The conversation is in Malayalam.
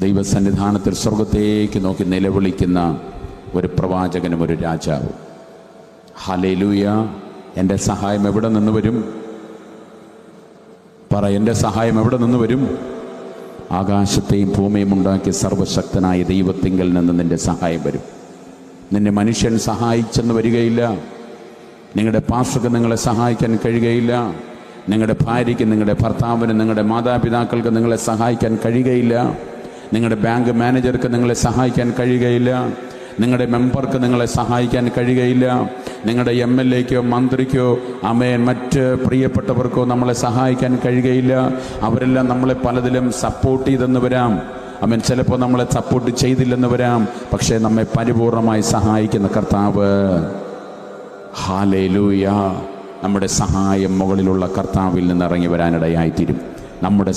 ദൈവസന്നിധാനത്തിൽ സ്വർഗത്തേക്ക് നോക്കി നിലവിളിക്കുന്ന ഒരു പ്രവാചകനും ഒരു രാജാവും. ഹല്ലേലൂയ. എൻ്റെ സഹായം എവിടെ നിന്ന് വരും? പറ, എൻ്റെ സഹായം എവിടെ നിന്ന് വരും? ആകാശത്തെയും ഭൂമിയും ഉണ്ടാക്കിയ സർവശക്തനായ ദൈവത്തിങ്കൽ നിന്ന് നിൻ്റെ സഹായം വരും. നിന്നെ മനുഷ്യൻ സഹായിച്ചെന്ന് വരികയില്ല. നിങ്ങളുടെ പാസ്റ്റർക്ക് നിങ്ങളെ സഹായിക്കാൻ കഴിയുകയില്ല. നിങ്ങളുടെ ഭാര്യയ്ക്ക്, നിങ്ങളുടെ ഭർത്താവിന്, നിങ്ങളുടെ മാതാപിതാക്കൾക്ക് നിങ്ങളെ സഹായിക്കാൻ കഴിയുകയില്ല. നിങ്ങളുടെ ബാങ്ക് മാനേജർക്ക് നിങ്ങളെ സഹായിക്കാൻ കഴിയുകയില്ല. നിങ്ങളുടെ മെമ്പർക്ക് നിങ്ങളെ സഹായിക്കാൻ കഴിയുകയില്ല. നിങ്ങളുടെ MLAക്കോ മന്ത്രിക്കോ മറ്റ് പ്രിയപ്പെട്ടവർക്കോ നമ്മളെ സഹായിക്കാൻ കഴിയുകയില്ല. അവരെല്ലാം നമ്മളെ പലതിലും സപ്പോർട്ട് ചെയ്തെന്ന് വരാം. ചിലപ്പോൾ നമ്മളെ സപ്പോർട്ട് ചെയ്തില്ലെന്ന് വരാം. പക്ഷേ നമ്മെ പരിപൂർണമായി സഹായിക്കുന്ന കർത്താവ്, ഹല്ലേലൂയ, നമ്മുടെ സഹായം മുകളിലുള്ള കർത്താവിൽ നിന്ന് ഇറങ്ങി വരാനിടയായിത്തീരും. നമ്മുടെ